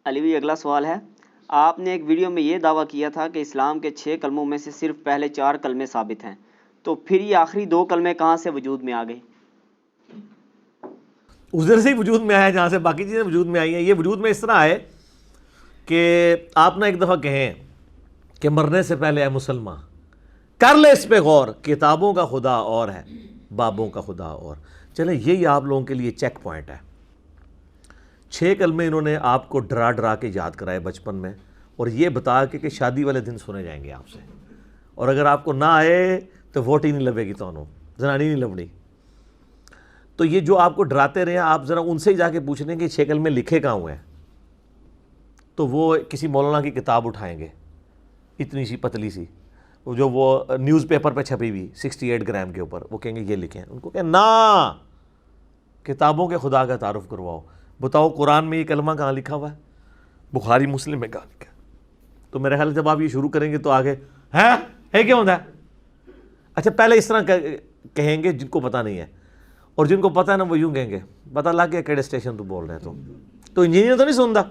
علی بھائی اگلا سوال ہے، آپ نے ایک ویڈیو میں یہ دعویٰ کیا تھا کہ اسلام کے 6 کلموں میں سے صرف پہلے 4 کلمے ثابت ہیں، تو پھر یہ آخری 2 کلمے کہاں سے وجود میں آ گئے؟ ادھر سے ہی وجود میں آیا جہاں سے باقی چیزیں وجود میں آئی ہیں. یہ وجود میں اس طرح آئے کہ آپ نے ایک دفعہ کہیں کہ مرنے سے پہلے اے مسلمان کر لے اس پہ غور، کتابوں کا خدا اور ہے، بابوں کا خدا اور. چلیں یہی آپ لوگوں کے لیے چیک پوائنٹ ہے. 6 کلمے انہوں نے آپ کو ڈرا ڈرا کے یاد کرائے بچپن میں، اور یہ بتا کہ شادی والے دن سنے جائیں گے آپ سے، اور اگر آپ کو نہ آئے تو ووٹ ہی نہیں لبے گی، تو زنانی نہیں لبنی. تو یہ جو آپ کو ڈراتے رہے ہیں، آپ ذرا ان سے ہی جا کے پوچھ لیں کہ 6 کلمے لکھے کہاں ہوئے ہیں، تو وہ کسی مولانا کی کتاب اٹھائیں گے اتنی سی پتلی سی، جو وہ نیوز پیپر پہ چھپی ہوئی 68 گرام کے اوپر، وہ کہیں گے یہ لکھیں. ان کو کہیں نا، کتابوں کے خدا کا تعارف کرواؤ. بتاؤ قرآن میں یہ کلمہ کہاں لکھا ہوا ہے، بخاری مسلم میں کہاں لکھا ہے؟ تو میرے خیال جب آپ یہ شروع کریں گے تو آگے ہے کیا ہوتا ہے. اچھا پہلے اس طرح کہیں گے جن کو پتہ نہیں ہے، اور جن کو پتہ ہے نا وہ یوں کہیں گے پتہ لگ گیا کیڑے اسٹیشن تو بول رہے ہیں تو انجینئر تو نہیں سنتا.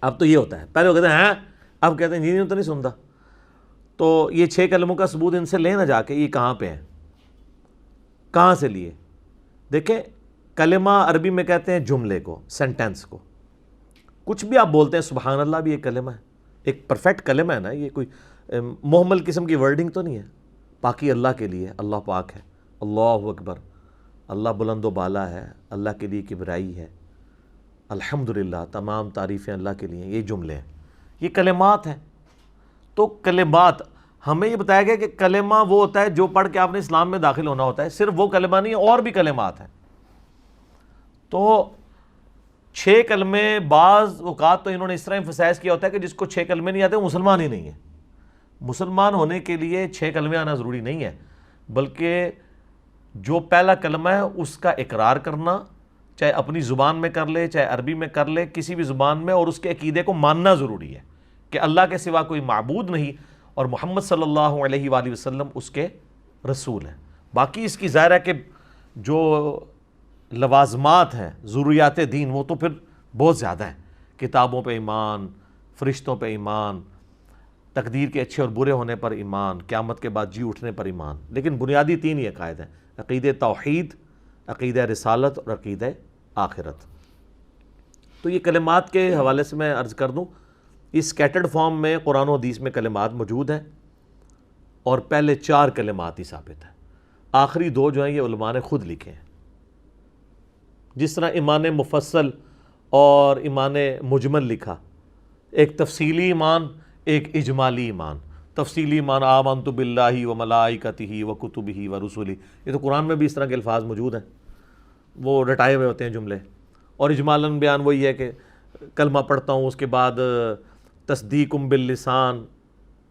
اب تو یہ ہوتا ہے، پہلے وہ کہتے ہیں اب کہتے ہیں انجینئر تو نہیں سنتا. تو یہ 6 کلموں کا ثبوت ان سے لے نہ جا کے یہ کہاں پہ ہیں، کہاں سے لیے. دیکھیں کلمہ عربی میں کہتے ہیں جملے کو، سینٹینس کو. کچھ بھی آپ بولتے ہیں، سبحان اللہ بھی ایک کلمہ ہے، ایک پرفیکٹ کلمہ ہے نا. یہ کوئی محمل قسم کی ورڈنگ تو نہیں ہے. پاکی اللہ کے لیے، اللہ پاک ہے، اللہ اکبر، اللہ بلند و بالا ہے، اللہ کے لیے کبریائی ہے، الحمدللہ تمام تعریفیں اللہ کے لیے. یہ جملے ہیں، یہ کلمات ہیں. تو کلمات ہمیں یہ بتایا گیا کہ کلمہ وہ ہوتا ہے جو پڑھ کے آپ نے اسلام میں داخل ہونا ہوتا ہے. صرف وہ کلمہ نہیں، اور بھی کلمات ہیں. تو 6 کلمے بعض اوقات تو انہوں نے اس طرح ایمفسائز کیا ہوتا ہے کہ جس کو 6 کلمے نہیں آتے وہ مسلمان ہی نہیں ہے. مسلمان ہونے کے لیے 6 کلمے آنا ضروری نہیں ہے، بلکہ جو پہلا کلمہ ہے اس کا اقرار کرنا، چاہے اپنی زبان میں کر لے چاہے عربی میں کر لے، کسی بھی زبان میں، اور اس کے عقیدے کو ماننا ضروری ہے کہ اللہ کے سوا کوئی معبود نہیں اور محمد صلی اللہ علیہ وآلہ وسلم اس کے رسول ہیں. باقی اس کی ظاہر ہے کہ جو لوازمات ہیں ضروریات دین وہ تو پھر بہت زیادہ ہیں. کتابوں پہ ایمان، فرشتوں پہ ایمان، تقدیر کے اچھے اور برے ہونے پر ایمان، قیامت کے بعد جی اٹھنے پر ایمان. لیکن بنیادی 3 ہی عقائد ہیں: عقیدہ توحید، عقیدہ رسالت اور عقیدہ آخرت. تو یہ کلمات کے حوالے سے میں عرض کر دوں، اس اسکیٹرڈ فارم میں قرآن و حدیث میں کلمات موجود ہیں، اور پہلے 4 کلمات ہی ثابت ہیں. آخری 2 جو ہیں یہ علماء نے خود لکھے ہیں. جس طرح ایمان مفصل اور ایمان مجمل لکھا، ایک تفصیلی ایمان، ایک اجمالی ایمان. تفصیلی ایمان آمنت باللہ و ملائکتہ و کتبہ و رسلہ، یہ تو قرآن میں بھی اس طرح کے الفاظ موجود ہیں، وہ رٹائے ہوئے ہوتے ہیں جملے. اور اجمالاً بیان وہی ہے کہ کلمہ پڑھتا ہوں، اس کے بعد تصدیقم باللسان،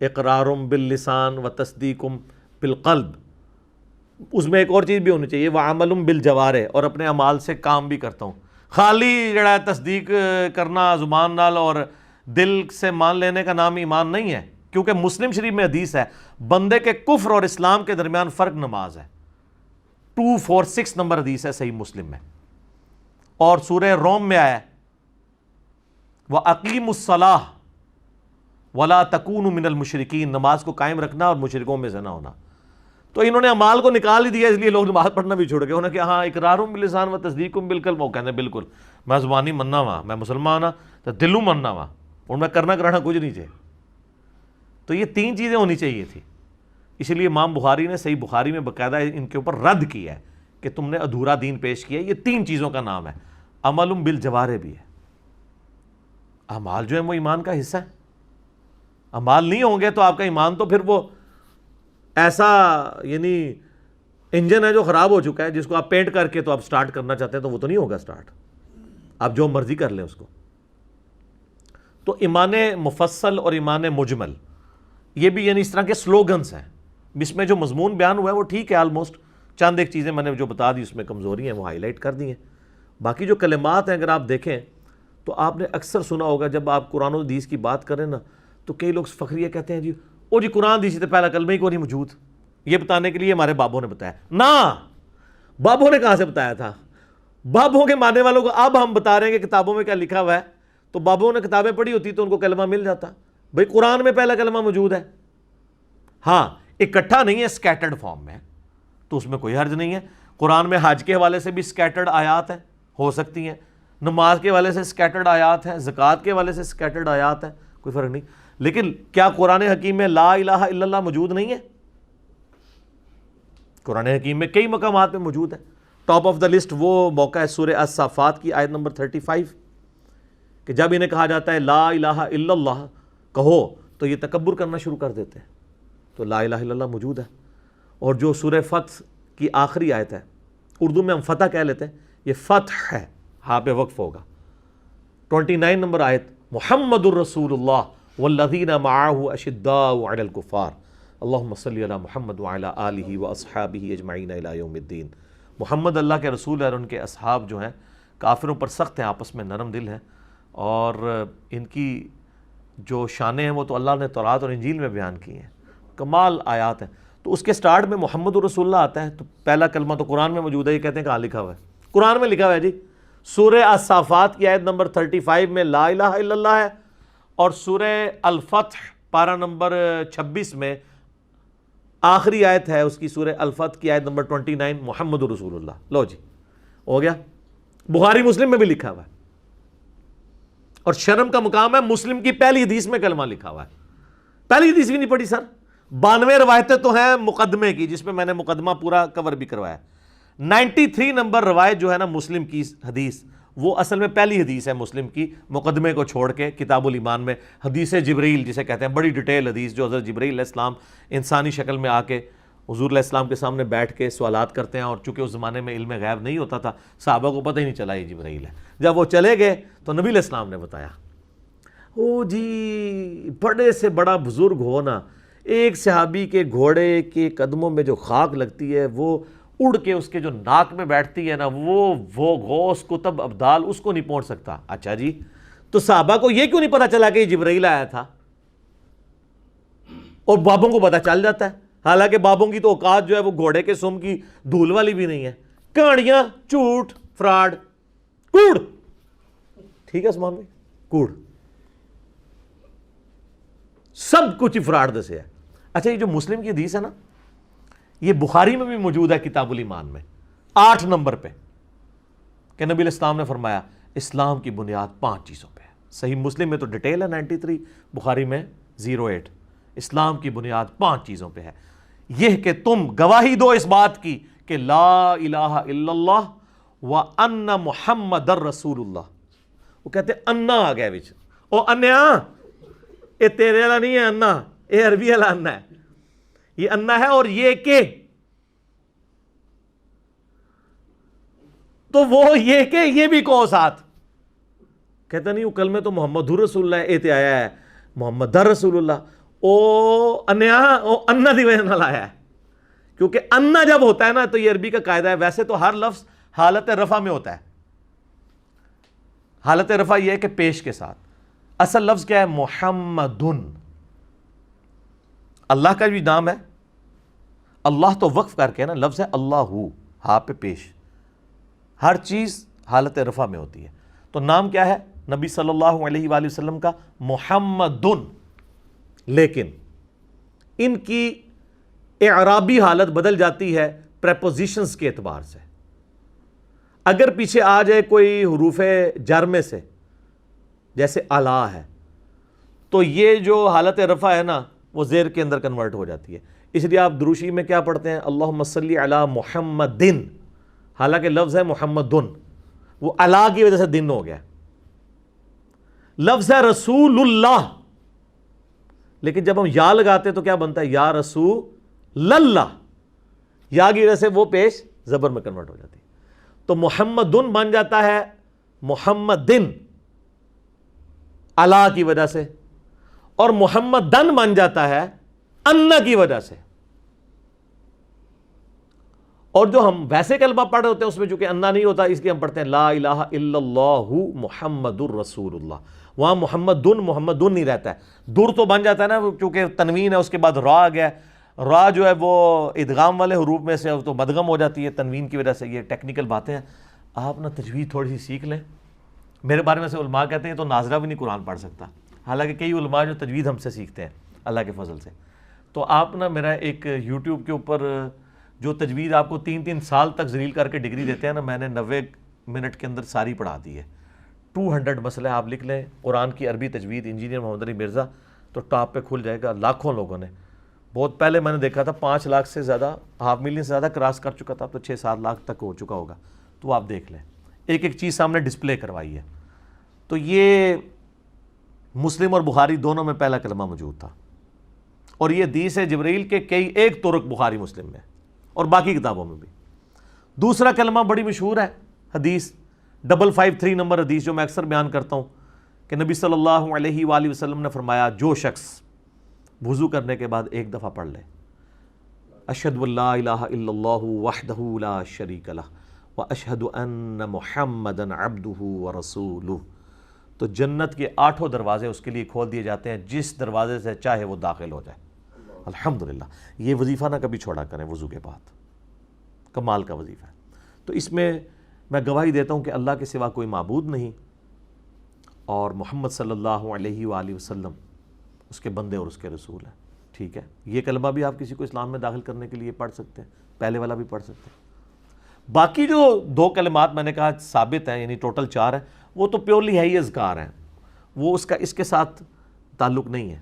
اقرارم باللسان و تصدیقم بالقلب. اس میں ایک اور چیز بھی ہونی چاہیے، وعملم بالجوارح، اور اپنے اعمال سے کام بھی کرتا ہوں. خالی جڑا تصدیق کرنا زبان نال اور دل سے مان لینے کا نام ایمان نہیں ہے. کیونکہ مسلم شریف میں حدیث ہے، بندے کے کفر اور اسلام کے درمیان فرق نماز ہے. 246 نمبر حدیث ہے صحیح مسلم میں. اور سورہ روم میں آیا ہے وَأَقِيمُوا الصَّلَاةَ وَلَا تَكُونُوا مِنَ الْمُشْرِكِينَ، نماز کو قائم رکھنا اور مشرکوں میں سے نہ ہونا. تو انہوں نے اعمال کو نکال ہی دیا، اس لیے لوگ نماز پڑھنا بھی چھوڑ گئے. انہوں نے کہا ہاں اقرارم باللسان و تصدیقم بالقلب، وہ کہتے ہیں بالکل میں زبانی مننا وا، میں مسلمان ہاں تو دلوں مننا وا، اور میں کرنا کرانا کچھ نہیں چاہیے. تو یہ 3 چیزیں ہونی چاہیے تھی. اس لیے امام بخاری نے صحیح بخاری میں باقاعدہ ان کے اوپر رد کیا ہے کہ تم نے ادھورا دین پیش کیا ہے. یہ 3 چیزوں کا نام ہے. عملم بالجوارح بھی ہے، اعمال جو ہے وہ ایمان کا حصہ ہے. اعمال نہیں ہوں گے تو آپ کا ایمان تو پھر وہ ایسا یعنی انجن ہے جو خراب ہو چکا ہے، جس کو آپ پینٹ کر کے تو آپ سٹارٹ کرنا چاہتے ہیں تو وہ تو نہیں ہوگا سٹارٹ، آپ جو مرضی کر لیں اس کو. تو ایمان مفصل اور ایمان مجمل یہ بھی یعنی اس طرح کے سلوگنز ہیں. اس میں جو مضمون بیان ہوا ہے وہ ٹھیک ہے آلموسٹ، چند ایک چیزیں میں نے جو بتا دی اس میں کمزوری ہیں وہ ہائی لائٹ کر دی ہیں. باقی جو کلمات ہیں اگر آپ دیکھیں تو آپ نے اکثر سنا ہوگا جب آپ قرآن و حدیث کی بات کریں نا تو کئی لوگ فخریہ کہتے ہیں جی او جی قرآن حدیث سے پہلا کلمہ ہی کو نہیں موجود. یہ بتانے کے لیے ہمارے بابوں نے بتایا. نہ، بابوں نے کہاں سے بتایا تھا؟ بابوں کے ماننے والوں کو اب ہم بتا رہے ہیں کہ کتابوں میں کیا لکھا ہوا ہے. تو بابوں نے کتابیں پڑھی ہوتی تو ان کو کلمہ مل جاتا. بھئی قرآن میں پہلا کلمہ موجود ہے, ہاں اکٹھا نہیں ہے, سکیٹرڈ فارم میں, تو اس میں کوئی حرج نہیں ہے. قرآن میں حج کے حوالے سے بھی سکیٹرڈ آیات ہیں, ہو سکتی ہیں, نماز کے حوالے سے سکیٹرڈ آیات ہیں, زکوٰۃ کے حوالے سے سکیٹرڈ آیات ہیں, کوئی فرق نہیں. لیکن کیا قرآن حکیم میں لا الہ الا اللہ موجود نہیں ہے؟ قرآن حکیم میں کئی مقامات میں موجود ہے. ٹاپ آف دا لسٹ وہ موقع ہے سورہ الصافات کی آیت نمبر 35 کہ جب انہیں کہا جاتا ہے لا الہ الا اللہ کہو تو یہ تکبر کرنا شروع کر دیتے ہیں. تو لا الہ الا اللہ موجود ہے. اور جو سورہ فتح کی آخری آیت ہے, اردو میں ہم فتح کہہ لیتے ہیں, یہ فتح ہے, ہاں پہ وقف ہوگا. 29 نمبر آیت, محمد الرسول اللہ والذین معہ اشداء علی الکفار اللہم صلی علی محمد وعلی آلہ واصحابہ اجمعین الی یوم الدین. محمد اللہ کے رسول ہے اور ان کے اصحاب جو ہیں کافروں پر سخت ہیں, آپس میں نرم دل ہیں, اور ان کی جو شانیں ہیں وہ تو اللہ نے تورات اور انجیل میں بیان کی ہیں, کمال آیات ہیں. تو اس کے سٹارٹ میں محمد رسول اللہ آتا ہے, تو پہلا کلمہ تو قرآن میں موجود ہے. یہ کہتے ہیں کہاں لکھا ہوا ہے؟ قرآن میں لکھا ہوا ہے جی. سورہ الصافات کی آیت نمبر 35 میں لا الہ الا اللہ ہے, اور سورہ الفتح پارہ نمبر 26 میں آخری آیت ہے اس کی, سورہ الفتح کی آیت نمبر 29 محمد رسول اللہ. لو جی ہو گیا. بخاری مسلم میں بھی لکھا ہوا ہے, اور شرم کا مقام ہے مسلم کی پہلی حدیث میں کلمہ لکھا ہوا ہے. پہلی حدیث بھی نہیں پڑھی سر, 92 روایتیں تو ہیں مقدمے کی, جس میں میں نے مقدمہ پورا کور بھی کروایا. 93 نمبر روایت جو ہے نا مسلم کی حدیث, وہ اصل میں پہلی حدیث ہے مسلم کی, مقدمے کو چھوڑ کے کتاب الایمان میں حدیث جبریل جسے کہتے ہیں, بڑی ڈیٹیل حدیث جو حضرت جبریل علیہ السلام انسانی شکل میں آ کے حضور علیہ السلام کے سامنے بیٹھ کے سوالات کرتے ہیں. اور چونکہ اس زمانے میں علم غیب نہیں ہوتا تھا, صحابہ کو پتہ ہی نہیں چلا یہ جبریل ہے. جب وہ چلے گئے تو نبی علیہ السلام نے بتایا. او جی بڑے سے بڑا بزرگ ہونا, ایک صحابی کے گھوڑے کے قدموں میں جو خاک لگتی ہے وہ اڑ کے اس کے جو ناک میں بیٹھتی ہے نا, وہ غوث کتب ابدال اس کو نہیں پہنچ سکتا. اچھا جی, تو صحابہ کو یہ کیوں نہیں پتا چلا کہ یہ جبرائیل آیا تھا؟ اور بابوں کو پتا چل جاتا ہے, حالانکہ بابوں کی تو اوقات جو ہے وہ گھوڑے کے سم کی دھول والی بھی نہیں ہے. کہانیاں, جھوٹ, فراڈ, کوڑ, ٹھیک ہے عثمان بھائی, کوڑ, سب کچھ فراڈ دسے ہے. اچھا یہ جو مسلم کی حدیث ہے نا, یہ بخاری میں بھی موجود ہے کتاب الایمان میں 8 نمبر پہ, کہ نبی علیہ السلام نے فرمایا اسلام کی بنیاد 5 چیزوں پہ ہے. صحیح مسلم میں تو ڈیٹیل ہے 93, بخاری میں 08. اسلام کی بنیاد 5 چیزوں پہ ہے, یہ کہ تم گواہی دو اس بات کی کہ لا الہ الا اللہ وان محمد الرسول اللہ. وہ کہتے ہیں انا آ گیا بچ, او انیا یہ تیرے والا نہیں ہے انا, یہ عربی والا انا ہے, یہ انا ہے, اور یہ کہ, تو وہ یہ کہ یہ بھی کہو ساتھ. کہتا نہیں وہ کلمہ تو محمد رسول اللہ ایتے آیا ہے, محمد رسول اللہ, او انیا او انا دی وجہ نال آیا ہے. کیونکہ انا جب ہوتا ہے نا تو یہ عربی کا قاعدہ ہے. ویسے تو ہر لفظ حالت رفع میں ہوتا ہے, حالت رفع یہ ہے کہ پیش کے ساتھ. اصل لفظ کیا ہے؟ محمدن. اللہ کا بھی نام ہے, اللہ تو وقف کر کے نا لفظ ہے اللہ, ہاں پہ پیش, ہر چیز حالت رفع میں ہوتی ہے. تو نام کیا ہے نبی صلی اللہ علیہ وآلہ وسلم کا؟ محمدن. لیکن ان کی اعرابی حالت بدل جاتی ہے پریپوزیشنز کے اعتبار سے. اگر پیچھے آ جائے کوئی حروف جر میں سے, جیسے اعلیٰ ہے, تو یہ جو حالت رفع ہے نا وہ زیر کے اندر کنورٹ ہو جاتی ہے. اس لیے آپ دروشی میں کیا پڑھتے ہیں؟ اللہم صلی علی محمدن, حالانکہ لفظ ہے محمدن, وہ علی کی وجہ سے دن ہو گیا. لفظ ہے رسول اللہ, لیکن جب ہم یا لگاتے تو کیا بنتا ہے؟ یا رسول اللہ. یا کی وجہ سے وہ پیش زبر میں کنورٹ ہو جاتی ہے. تو محمدن بن جاتا ہے محمدن علی کی وجہ سے, اور محمدن بن جاتا ہے انا کی وجہ سے. اور جو ہم ویسے کلمہ پڑھ رہے ہوتے ہیں اس میں چونکہ انا نہیں ہوتا, اس لیے ہم پڑھتے ہیں لا الہ الا اللہ محمد الرسول اللہ. وہاں محمدن نہیں رہتا ہے, در تو بن جاتا ہے نا, چونکہ تنوین ہے اس کے بعد را آ گیا. را جو ہے وہ ادغام والے حروف میں سے تو مدغم ہو جاتی ہے تنوین کی وجہ سے. یہ ٹیکنیکل باتیں ہیں, آپ نا تجوید تھوڑی سی سیکھ لیں میرے بارے میں سے علماء کہتے ہیں تو ناظرہ بھی نہیں قرآن پڑھ سکتا، حالانکہ کئی علماء جو تجوید ہم سے سیکھتے ہیں اللہ کے فضل سے. تو آپ نا میرا ایک یوٹیوب کے اوپر جو تجوید آپ کو 3 سال تک ذلیل کر کے ڈگری دیتے ہیں نا، میں نے 90 منٹ کے اندر ساری پڑھا دی ہے. 200 مسئلے آپ لکھ لیں قرآن کی عربی تجوید انجینئر محمد علی مرزا، تو ٹاپ پہ کھل جائے گا. لاکھوں لوگوں نے، بہت پہلے میں نے دیکھا تھا 5 لاکھ سے زیادہ، 500,000 سے زیادہ کراس کر چکا تھا، اب تو 6-7 لاکھ تک ہو چکا ہوگا. تو آپ دیکھ لیں، ایک ایک چیز سامنے ڈسپلے کروائی ہے. تو یہ مسلم اور بخاری دونوں میں پہلا کلمہ موجود تھا، اور یہ حدیث ہے جبرائیل کے کئی ایک طرق بخاری مسلم میں اور باقی کتابوں میں بھی. دوسرا کلمہ بڑی مشہور ہے حدیث 553 نمبر حدیث، جو میں اکثر بیان کرتا ہوں کہ نبی صلی اللہ علیہ وآلہ وسلم نے فرمایا جو شخص وضو کرنے کے بعد ایک دفعہ پڑھ لے اشہد ان لا الہ الا اللہ وحدہ لا شریک لہ واشہد ان محمدا عبدہ ورسولہ، تو جنت کے 8 دروازے اس کے لیے کھول دیے جاتے ہیں، جس دروازے سے چاہے وہ داخل ہو جائے. الحمدللہ. یہ وظیفہ نہ کبھی چھوڑا کریں وضو کے بعد، کمال کا وظیفہ ہے. تو اس میں گواہی دیتا ہوں کہ اللہ کے سوا کوئی معبود نہیں، اور محمد صلی اللہ علیہ وآلہ وسلم اس کے بندے اور اس کے رسول ہیں. ٹھیک ہے، یہ کلمہ بھی آپ کسی کو اسلام میں داخل کرنے کے لیے پڑھ سکتے ہیں، پہلے والا بھی پڑھ سکتے ہیں. باقی جو 2 کلمات میں نے کہا ثابت ہیں، یعنی ٹوٹل 4 ہیں، وہ تو پیورلی ہے ہی اذکار ہیں، وہ اس کے ساتھ تعلق نہیں ہے.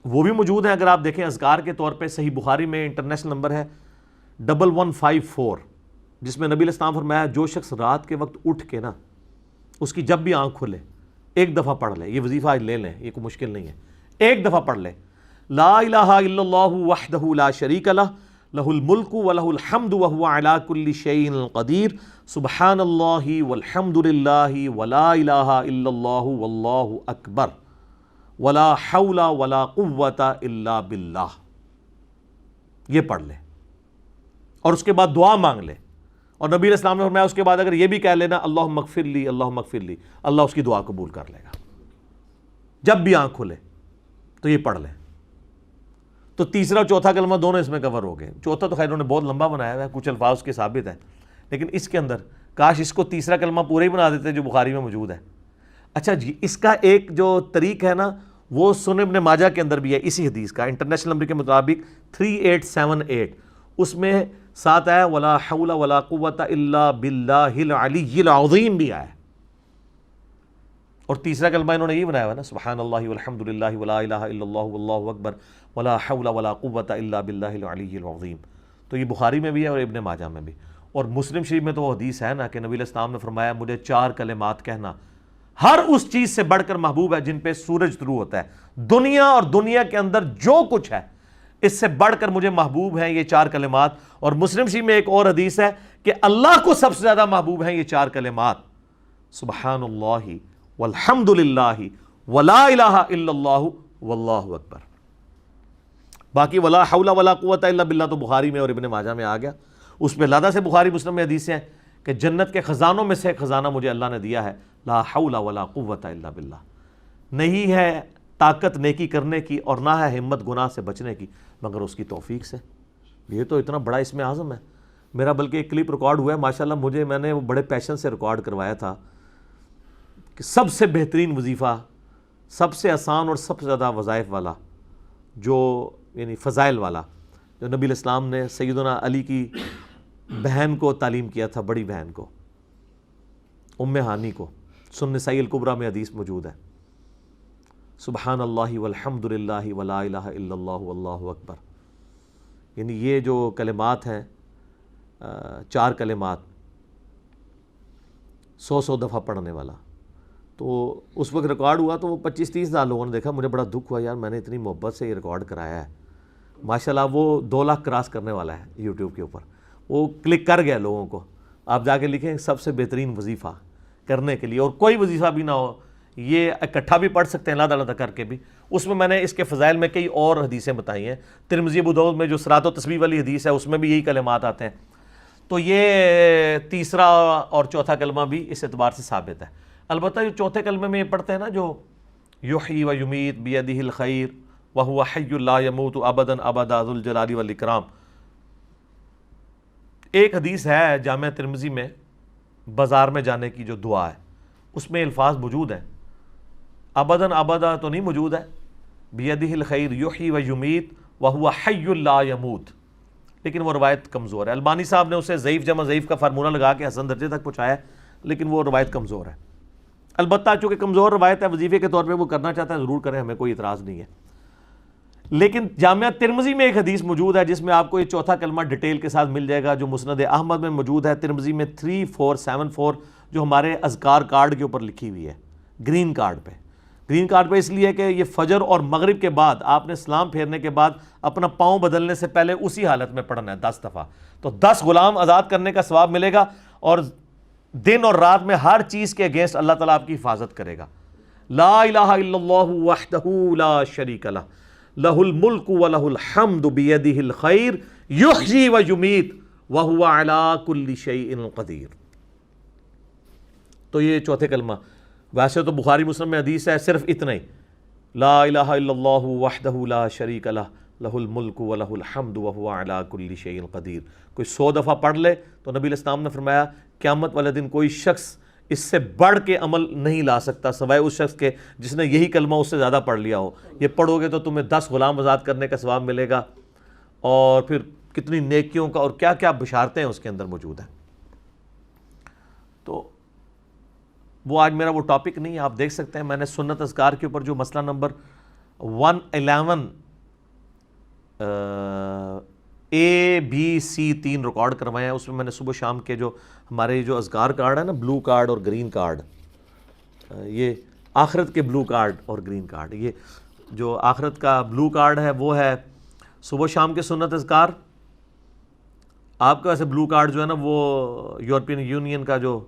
وہ بھی موجود ہیں، اگر آپ دیکھیں اذکار کے طور پہ صحیح بخاری میں انٹرنیشنل نمبر ہے 1154، جس میں نبی علیہ السلام فرمایا جو شخص رات کے وقت اٹھ کے نا اس کی جب بھی آنکھ کھلے ایک دفعہ پڑھ لے. یہ وظیفہ آج لے لیں، یہ کوئی مشکل نہیں ہے، ایک دفعہ پڑھ لے لا الہ الا اللہ وحدہ لا شریک لہ لہ الملک ولہ الحمد وہو علی کل شیء قدیر سبحان اللہ والحمد للہ ولا الہ الا اللہ واللہ اکبر ولا حول ولا قوۃ الا باللہ. یہ پڑھ لے اور اس کے بعد دعا مانگ لے. اور نبی علیہ السلام نے فرمایا اس کے بعد اگر یہ بھی کہہ لینا اللہم اغفر لی اللہم اغفر لی، اللہ اس کی دعا قبول کر لے گا. جب بھی آنکھ کھلے تو یہ پڑھ لیں. تو تیسرا اور چوتھا کلمہ دونوں اس میں کور ہو گئے. چوتھا تو خیر انہوں نے بہت لمبا بنایا ہوا ہے، کچھ الفاظ کے ثابت ہیں، لیکن اس کے اندر کاش اس کو تیسرا کلمہ پورا ہی بنا دیتے جو بخاری میں موجود ہے. اچھا جی، اس کا ایک جو طریق ہے نا وہ سنن ابن ماجہ کے اندر بھی ہے، اسی حدیث کا انٹرنیشنل نمبر کے مطابق 3878، اس میں ساتھ آیا ولا حول ولا قوۃ الا باللہ العلی العظیم بھی آیا. اور تیسرا کلمہ انہوں نے یہ بنایا ہوا نا سبحان اللہ والحمد للہ ولا الہ الا اللہ واللہ اکبر ولا حول ولا قوۃ الا باللہ العلی العظیم. تو یہ بخاری میں بھی ہے اور ابن ماجہ میں بھی. اور مسلم شریف میں تو وہ حدیث ہے نا کہ نبی علیہ السلام نے فرمایا مجھے 4 کلمات کہنا ہر اس چیز سے بڑھ کر محبوب ہے جن پہ سورج طلوع ہوتا ہے. دنیا اور دنیا کے اندر جو کچھ ہے اس سے بڑھ کر مجھے محبوب ہیں یہ 4 کلمات. اور مسلم شریف میں ایک اور حدیث ہے کہ اللہ کو سب سے زیادہ محبوب ہیں یہ 4 کلمات سبحان اللہ والحمد للہ ولا الہ الا اللہ واللہ اکبر. باقی ولا حول ولا قوۃ الا باللہ تو بخاری میں اور ابن ماجہ میں آ گیا. اس میں لادہ سے بخاری مسلم میں حدیثیں ہیں کہ جنت کے خزانوں میں سے ایک خزانہ مجھے اللہ نے دیا ہے لا حول ولا قوۃ الا باللہ. نہیں ہے طاقت نیکی کرنے کی اور نہ ہے ہمت گناہ سے بچنے کی مگر اس کی توفیق سے. یہ تو اتنا بڑا اس میں اعظم ہے. میرا بلکہ ایک کلپ ریکارڈ ہوا ہے ماشاءاللہ، میں نے وہ بڑے پیشن سے ریکارڈ کروایا تھا کہ سب سے بہترین وظیفہ، سب سے آسان اور سب سے زیادہ وظائف والا، جو یعنی فضائل والا، جو نبی علیہ السلام نے سیدنا علی کی بہن کو تعلیم کیا تھا، بڑی بہن کو، ام ہانی کو. سنن نسائی الکبریٰ میں حدیث موجود ہے سبحان اللہ والحمد للہ ولا الہ الا اللہ واللہ اکبر. یعنی یہ جو کلمات ہیں 4 کلمات 100 دفعہ پڑھنے والا. تو اس وقت ریکارڈ ہوا تو وہ 25-30 ہزار لوگوں نے دیکھا. مجھے بڑا دکھ ہوا یار، میں نے اتنی محبت سے یہ ریکارڈ کرایا ہے. ماشاءاللہ وہ 2 لاکھ کراس کرنے والا ہے یوٹیوب کے اوپر. وہ کلک کر گیا لوگوں کو. آپ جا کے لکھیں سب سے بہترین وظیفہ کرنے کے لیے، اور کوئی وظیفہ بھی نہ ہو، یہ اکٹھا بھی پڑھ سکتے ہیں علیحدہ علیحدہ کر کے بھی. اس میں نے اس کے فضائل میں کئی اور حدیثیں بتائی ہیں. ترمذی ابو داؤد میں جو صراط و تسبیح والی حدیث ہے اس میں بھی یہی کلمات آتے ہیں. تو یہ تیسرا اور چوتھا کلمہ بھی اس اعتبار سے ثابت ہے. البتہ جو چوتھے کلمے میں یہ پڑھتے ہیں نا جو یحیی و یمیت بیدہ الخیر وہو حی لا یموت ابدا ابدا ذو الجلال والاکرام. ایک حدیث ہے جامع ترمذی میں بازار میں جانے کی جو دعا ہے اس میں الفاظ موجود ہیں، ابداً ابدا تو نہیں موجود ہے، بیدہ الخیر یحیی و یمیت وہو حی لا یموت، لیکن وہ روایت کمزور ہے۔ البانی صاحب نے اسے ضعیف جمع ضعیف کا فارمولہ لگا کے حسن درجے تک پہنچایا ہے، لیکن وہ روایت کمزور ہے۔ البتہ چونکہ کمزور روایت ہے، وظیفے کے طور پہ وہ کرنا چاہتا ہے ضرور کریں، ہمیں کوئی اعتراض نہیں ہے۔ لیکن جامعہ ترمذی میں ایک حدیث موجود ہے جس میں آپ کو یہ چوتھا کلمہ ڈیٹیل کے ساتھ مل جائے گا، جو مسند احمد میں موجود ہے، ترمذی میں 3474، جو ہمارے اذکار کارڈ کے اوپر لکھی ہوئی ہے، گرین کارڈ پہ۔ گرین کارڈ پہ اس لیے کہ یہ فجر اور مغرب کے بعد آپ نے سلام پھیرنے کے بعد اپنا پاؤں بدلنے سے پہلے اسی حالت میں پڑھنا ہے 10 دفعہ، تو 10 غلام آزاد کرنے کا ثواب ملے گا، اور دن اور رات میں ہر چیز کے اگینسٹ اللہ تعالیٰ آپ کی حفاظت کرے گا۔ لا الہ الا اللہ وحدہ لا شریک لہ، لہ الملک ولہ الحمد بیدہ الخیر یحیی و یمیت وہو علی کل شیء قدیر۔ تو یہ چوتھے کلمہ، ویسے تو بخاری مسلم میں حدیث ہے صرف اتنا ہی، لا الہ الا اللہ وحدہ لا شریک لہ، لہ الملک ولہ الحمد وہو علی کل شیء قدیر۔ کوئی 100 دفعہ پڑھ لے تو نبی علیہ السلام نے فرمایا قیامت والے دن کوئی شخص اس سے بڑھ کے عمل نہیں لا سکتا سوائے اس شخص کے جس نے یہی کلمہ اس سے زیادہ پڑھ لیا ہو۔ یہ پڑھو گے تو تمہیں 10 غلام آزاد کرنے کا ثواب ملے گا، اور پھر کتنی نیکیوں کا اور کیا کیا بشارتیں اس کے اندر موجود ہیں۔ تو وہ آج میرا وہ ٹاپک نہیں ہے، آپ دیکھ سکتے ہیں میں نے سنت اذکار کے اوپر جو مسئلہ نمبر 111 اے بی سی 3 ریکارڈ کروائے ہیں، اس میں میں نے صبح شام کے جو ہمارے جو اذکار کارڈ ہے نا، بلو کارڈ اور گرین کارڈ، یہ آخرت کے بلو کارڈ اور گرین کارڈ، یہ جو آخرت کا بلو کارڈ ہے وہ ہے صبح شام کے سنت اذکار۔ آپ کا ویسے بلو کارڈ جو ہے نا وہ یورپین یونین کا جو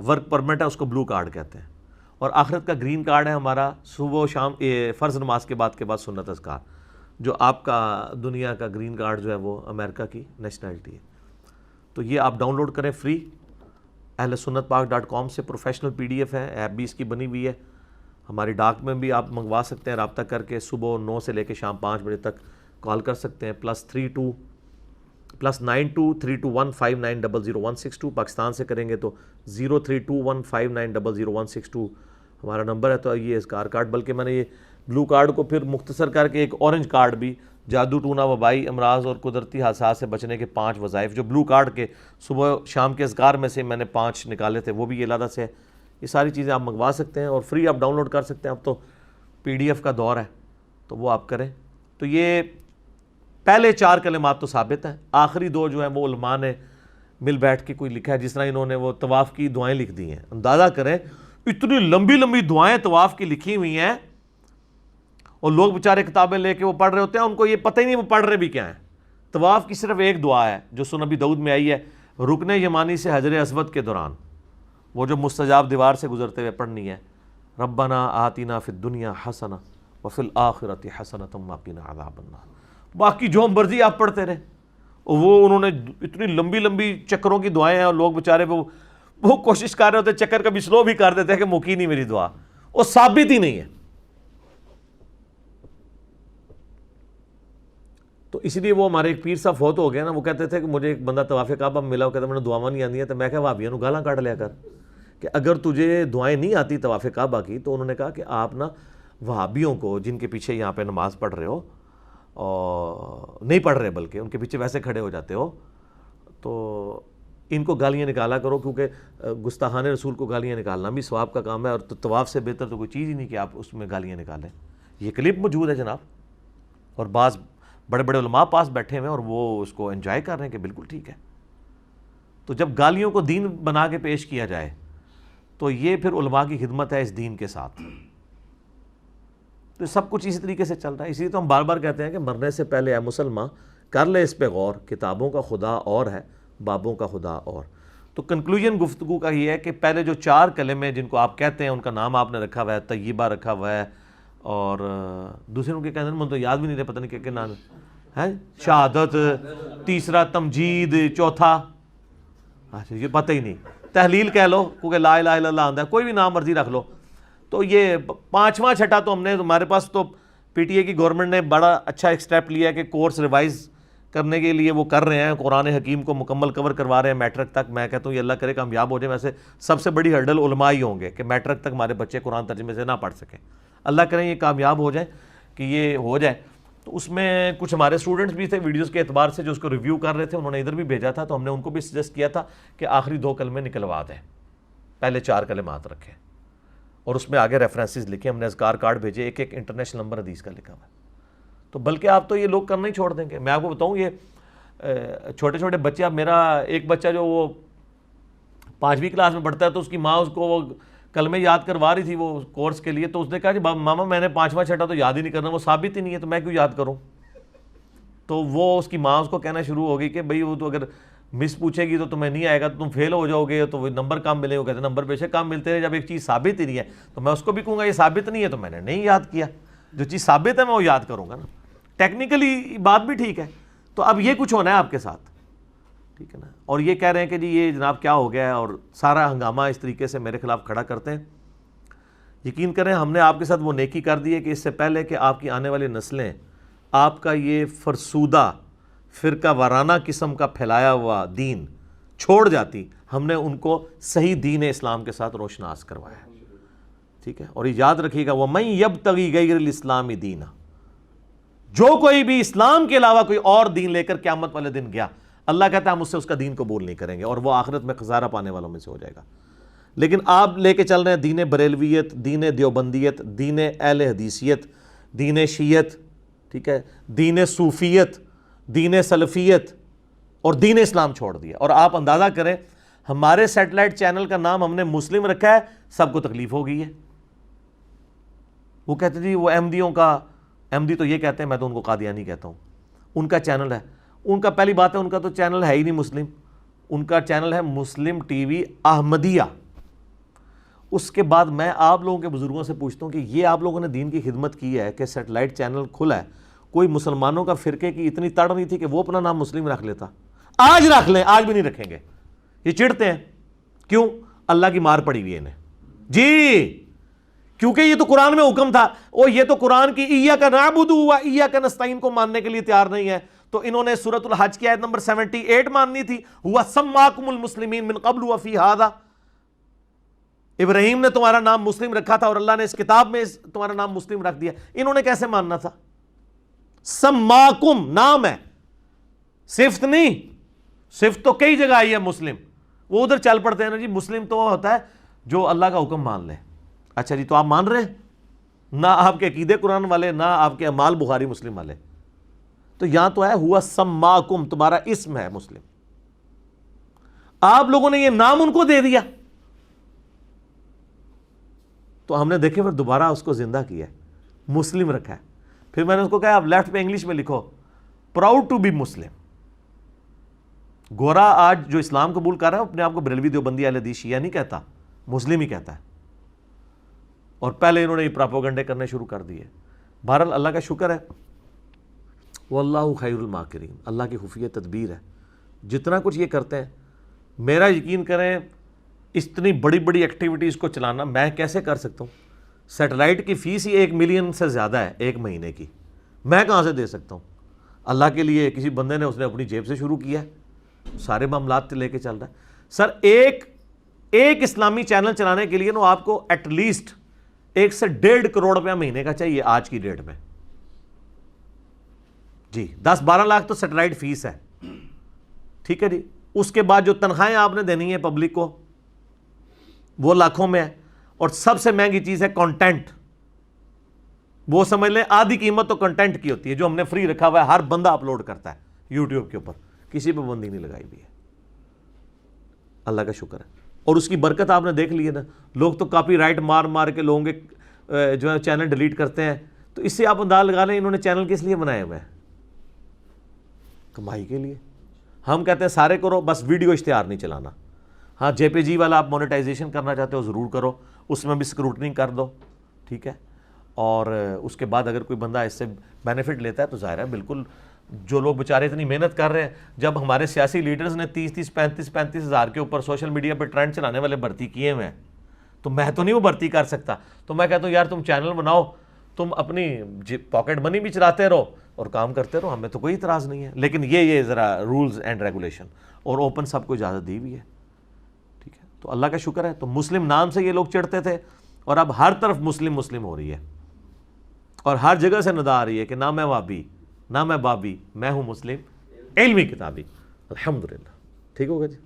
ورک پرمٹ ہے اس کو بلو کارڈ کہتے ہیں، اور آخرت کا گرین کارڈ ہے ہمارا صبح و شام فرض نماز کے بعد سنت اذکار، جو آپ کا دنیا کا گرین کارڈ جو ہے وہ امریکہ کی نیشنلٹی ہے۔ تو یہ آپ ڈاؤن لوڈ کریں فری، اہل سنت پاک.com سے پروفیشنل PDF ہے، ایپ بھی اس کی بنی ہوئی ہے، ہماری ڈاک میں بھی آپ منگوا سکتے ہیں، رابطہ کر کے صبح 9 سے لے کے شام 5 بجے تک کال کر سکتے ہیں، +923215900162، پاکستان سے کریں گے تو 032159000162 ہمارا نمبر ہے۔ تو یہ اذکار کارڈ، بلکہ میں نے یہ بلو کارڈ کو پھر مختصر کر کے ایک اورنج کارڈ بھی، جادو ٹونا وبائی امراض اور قدرتی حادثات سے بچنے کے 5 وظائف، جو بلو کارڈ کے صبح شام کے اذکار میں سے میں نے 5 نکالے تھے، وہ بھی یہ علیحدہ سے ہے۔ یہ ساری چیزیں آپ منگوا سکتے ہیں اور فری آپ ڈاؤن لوڈ کر سکتے ہیں، اب تو PDF کا دور ہے تو وہ آپ کریں۔ تو یہ پہلے 4 کلمات تو ثابت ہیں، آخری 2 جو ہیں وہ علماء نے مل بیٹھ کے کوئی لکھا ہے، جس طرح انہوں نے وہ طواف کی دعائیں لکھ دی ہیں۔ اندازہ کریں اتنی لمبی لمبی دعائیں طواف کی لکھی ہوئی ہیں، اور لوگ بیچارے کتابیں لے کے وہ پڑھ رہے ہوتے ہیں، ان کو یہ پتہ ہی نہیں وہ پڑھ رہے بھی کیا ہیں۔ طواف کی صرف ایک دعا ہے جو سنن نبی داؤد میں آئی ہے، رکن یمانی سے حجر اسود کے دوران، وہ جو مستجاب دیوار سے گزرتے ہوئے پڑھنی ہے، ربنا آتنا فی الدنیا حسنہ وفی الآخرۃ حسنۃ وقنا عذاب النار۔ باقی جو مرضی آپ پڑھتے رہے، وہ انہوں نے اتنی لمبی لمبی چکروں کی دعائیں ہیں، اور لوگ بیچارے وہ کوشش کر رہے ہوتے، چکر کبھی سلو بھی کر دیتے ہیں کہ مکی نہیں میری دعا، وہ ثابت ہی نہیں ہے۔ تو اس لیے وہ ہمارے ایک پیر صاحب فوت ہو گیا نا، وہ کہتے تھے کہ مجھے ایک بندہ طواف کعبہ میں ملا، وہ کہتا میں نے دعائیں نہیں آتی ہیں، تو میں کہا وہابیوں نو گالاں کاٹ لیا کر کہ اگر تجھے دعائیں نہیں آتی طواف کعبہ کی، تو انہوں نے کہا کہ آپ نا وہابیوں کو جن کے پیچھے یہاں پہ نماز پڑھ رہے ہو، اور نہیں پڑھ رہے بلکہ ان کے پیچھے ویسے کھڑے ہو جاتے ہو، تو ان کو گالیاں نکالا کرو، کیونکہ گستاخان رسول کو گالیاں نکالنا بھی ثواب کا کام ہے، اور طواف سے بہتر تو کوئی چیز ہی نہیں کہ آپ اس میں گالیاں نکالیں۔ یہ کلپ موجود ہے جناب، اور بعض بڑے بڑے علماء پاس بیٹھے ہوئے ہیں اور وہ اس کو انجوائے کر رہے ہیں کہ بالکل ٹھیک ہے۔ تو جب گالیوں کو دین بنا کے پیش کیا جائے تو یہ پھر علماء کی خدمت ہے اس دین کے ساتھ۔ تو سب کچھ اسی طریقے سے چل رہا ہے، اسی لیے تو ہم بار بار کہتے ہیں کہ مرنے سے پہلے اے مسلمان کر لے اس پہ غور، کتابوں کا خدا اور ہے، بابوں کا خدا اور۔ تو کنکلوژن گفتگو کا یہ ہے کہ پہلے جو 4 کلمے جن کو آپ کہتے ہیں ان کا نام آپ نے رکھا ہوا ہے، طیبہ رکھا ہوا ہے، اور دوسرے کے کہتے ہیں مجھے تو یاد بھی نہیں رہے، پتہ نہیں کیا نام ہے، شہادت، تیسرا تمجید، چوتھا اچھا یہ پتہ ہی نہیں، تحلیل کہہ لو کیونکہ لا الہ الا اللہ آندہ ہے، کوئی بھی نام مرضی رکھ لو۔ تو یہ 5واں چھٹا تو ہم نے، ہمارے پاس تو PTA کی گورنمنٹ نے بڑا اچھا ایک سٹیپ لیا ہے کہ کورس ریوائز کرنے کے لیے وہ کر رہے ہیں, قرآن حکیم کو مکمل کور کروا رہے ہیں میٹرک تک. میں کہتا ہوں یہ اللہ کرے کامیاب ہو جائے. ویسے سب سے بڑی ہرڈل علماء ہی ہوں گے کہ میٹرک تک ہمارے بچے قرآن ترجمے سے نہ پڑھ سکیں. اللہ کریں یہ کامیاب ہو جائیں کہ یہ ہو جائے. تو اس میں کچھ ہمارے اسٹوڈنٹس بھی تھے ویڈیوز کے اعتبار سے جو اس کو ریویو کر رہے تھے, انہوں نے ادھر بھی بھیجا تھا, تو ہم نے ان کو بھی سجیسٹ کیا تھا کہ آخری 2 کلمے نکلوا دیں, پہلے 4 کلمات رکھیں اور اس میں آگے ریفرنسز لکھیں. ہم نے اذکار کارڈ بھیجے, ایک انٹرنیشنل نمبر حدیث کا لکھا ہوا ہے. تو بلکہ آپ تو یہ لوگ کرنا ہی چھوڑ دیں گے. میں آپ کو بتاؤں یہ چھوٹے چھوٹے بچے, اب میرا ایک بچہ جو وہ 5ویں کلاس میں پڑھتا ہے, تو اس کی ماں اس کو وہ کلمے یاد کروا رہی تھی وہ کورس کے لیے, تو اس نے کہا جی ماما میں نے 5واں چھٹا تو یاد ہی نہیں کرنا, وہ ثابت ہی نہیں ہے, تو میں کیوں یاد کروں. تو وہ اس کی ماں اس کو کہنا شروع ہوگی کہ بھئی وہ تو اگر مس پوچھے گی تو تمہیں نہیں آئے گا تو تم فیل ہو جاؤ گے, تو وہ نمبر کم ملے. وہ کہتے ہیں نمبر بے شک کم ملتے ہیں, جب ایک چیز ثابت ہی نہیں ہے تو میں اس کو بھی کہوں گا یہ ثابت نہیں ہے تو میں نے نہیں یاد کیا. جو چیز ثابت ہے میں وہ یاد کروں گا نا. ٹیکنیکلی بات بھی ٹھیک ہے. تو اب یہ کچھ ہونا ہے آپ کے ساتھ, ٹھیک ہے نا. اور یہ کہہ رہے ہیں کہ جی یہ جناب کیا ہو گیا ہے, اور سارا ہنگامہ اس طریقے سے میرے خلاف کھڑا کرتے ہیں. یقین کریں ہم نے آپ کے ساتھ وہ نیکی کر دی ہے کہ اس سے پہلے کہ آپ کی آنے والی نسلیں آپ کا یہ فرسودہ فرقہ وارانہ قسم کا پھیلایا ہوا دین چھوڑ جاتی, ہم نے ان کو صحیح دین اسلام کے ساتھ روشناس کروایا ہے, ٹھیک ہے. اور یاد رکھیے گا وَمَن يَبْتَغِي غَيْرَ الْإِسْلَامِ دِينًا, جو کوئی بھی اسلام کے علاوہ کوئی اور دین لے کر قیامت والے دن گیا, اللہ کہتا ہے ہم اس سے اس کا دین قبول نہیں کریں گے, اور وہ آخرت میں خسارہ پانے والوں میں سے ہو جائے گا. لیکن آپ لے کے چل رہے ہیں دین بریلویت, دین دیوبندیت, دین اہل حدیثیت, دین شیعت, ٹھیک ہے, دین صوفیت, دین سلفیت اور دین اسلام چھوڑ دیا. اور آپ اندازہ کریں ہمارے سیٹلائٹ چینل کا نام ہم نے مسلم رکھا ہے, سب کو تکلیف ہو گئی ہے. وہ کہتے جی وہ احمدیوں کا, احمدی تو یہ کہتے ہیں, میں تو ان کو قادیانی کہتا ہوں, ان کا چینل ہے. ان کا پہلی بات ہے ان کا تو چینل ہے ہی نہیں مسلم, ان کا چینل ہے مسلم ٹی وی احمدیہ. اس کے بعد میں آپ لوگوں کے بزرگوں سے پوچھتا ہوں کہ یہ آپ لوگوں نے دین کی خدمت کی ہے کہ سیٹلائٹ چینل کھلا ہے, کوئی مسلمانوں کا فرقے کی اتنی تڑ نہیں تھی کہ وہ اپنا نام مسلم رکھ لیتا؟ آج رکھ لیں, آج بھی نہیں رکھیں گے. یہ چڑھتے ہیں کیوں؟ اللہ کی مار پڑی ہوئی ہے انہیں جی, کیونکہ یہ تو قرآن میں حکم تھا, اور یہ تو قرآن کی ایاک نعبد و ایاک نستعین کو ماننے کے لیے تیار نہیں ہے. تو انہوں نے سورۃ الحج کی آیت نمبر 78 ماننی تھی, ہوا سماکم المسلمین من قبل وفی ھذا, ابراہیم نے تمہارا نام مسلم رکھا تھا اور اللہ نے اس کتاب میں تمہارا نام مسلم رکھ دیا. انہوں نے کیسے ماننا تھا؟ سماکم نام ہے, صفت نہیں. صفت تو کئی جگہ آئی ہے مسلم, وہ ادھر چل پڑتے ہیں نا جی. مسلم تو ہوتا ہے جو اللہ کا حکم مان لے. اچھا جی, تو آپ مان رہے ہیں؟ نہ آپ کے عقیدے قرآن والے, نہ آپ کے اعمال بخاری مسلم والے. تو یہاں تو ہے ہوا سماکم, تمہارا اسم ہے مسلم. آپ لوگوں نے یہ نام ان کو دے دیا, تو ہم نے دیکھے پھر دوبارہ اس کو زندہ کیا ہے, مسلم رکھا ہے. پھر میں نے اس کو کہا آپ لیفٹ پہ انگلش میں لکھو پراؤڈ ٹو بی مسلم. گورا آج جو اسلام قبول کر رہا ہے اپنے آپ کو بریلوی دیوبندی اہل حدیث شیعہ نہیں کہتا, مسلم ہی کہتا ہے. اور پہلے انہوں نے یہ پراپوگنڈے کرنے شروع کر دیے. بہرحال اللہ کا شکر ہے, واللہ خیر الماکرین, اللہ کی خفیہ تدبیر ہے. جتنا کچھ یہ کرتے ہیں, میرا یقین کریں اتنی بڑی بڑی ایکٹیویٹیز کو چلانا میں کیسے کر سکتا ہوں؟ سیٹلائٹ کی فیس ہی 1 ملین سے زیادہ ہے ایک مہینے کی, میں کہاں سے دے سکتا ہوں؟ اللہ کے لیے کسی بندے نے اس نے اپنی جیب سے شروع کیا ہے, سارے معاملات لے کے چل رہا ہے. سر ایک اسلامی چینل چلانے کے لیے نا آپ کو ایٹ لیسٹ 1 سے 1.5 کروڑ روپیہ مہینے کا چاہیے آج کی ڈیٹ میں جی. 10-12 لاکھ تو سیٹلائٹ فیس ہے, ٹھیک ہے جی. اس کے بعد جو تنخواہیں آپ نے دینی ہے پبلک کو وہ لاکھوں میں ہے. اور سب سے مہنگی چیز ہے کنٹینٹ. وہ سمجھ لیں آدھی قیمت تو کنٹینٹ کی ہوتی ہے جو ہم نے فری رکھا ہوا ہے, ہر بندہ اپلوڈ کرتا ہے یوٹیوب کے اوپر, کسی پہ بندی نہیں لگائی ہوئی ہے. اللہ کا شکر ہے. اور اس کی برکت آپ نے دیکھ لی ہے نا, لوگ تو کاپی رائٹ مار مار کے لوگوں کے جو ہے چینل ڈیلیٹ کرتے ہیں. تو اس سے آپ انداز لگا لیں انہوں نے چینل کس لیے بنائے ہوئے ہیں؟ کمائی کے لیے. ہم کہتے ہیں سارے کرو, بس ویڈیو اشتہار نہیں چلانا. ہاں جے پی جی والا آپ مونیٹائزیشن کرنا چاہتے ہو ضرور کرو, اس میں بھی اسکروٹنی کر دو, ٹھیک ہے. اور اس کے بعد اگر کوئی بندہ اس سے بینیفٹ لیتا ہے تو ظاہر ہے بالکل, جو لوگ بیچارے اتنی محنت کر رہے ہیں, جب ہمارے سیاسی لیڈرز نے 35 ہزار کے اوپر سوشل میڈیا پہ ٹرینڈ چلانے والے بھرتی کیے ہوئے ہیں, تو میں تو نہیں وہ بھرتی کر سکتا. تو میں کہتا ہوں یار تم چینل بناؤ, تم اپنی پاکٹ منی بھی چلاتے رہو, اور کام کرتے رہو, ہمیں تو کوئی اعتراض نہیں ہے, لیکن یہ ذرا رولز اینڈ ریگولیشن, اور اوپن سب کو اجازت دی ہوئی ہے, ٹھیک ہے. تو اللہ کا شکر ہے, تو مسلم نام سے یہ لوگ چڑھتے تھے, اور اب ہر طرف مسلم مسلم ہو رہی ہے, اور ہر جگہ سے ندا آ رہی ہے کہ نہ میں وابی نہ میں بابی, میں ہوں مسلم علمی کتابی. الحمدللہ, ٹھیک ہوگا جی.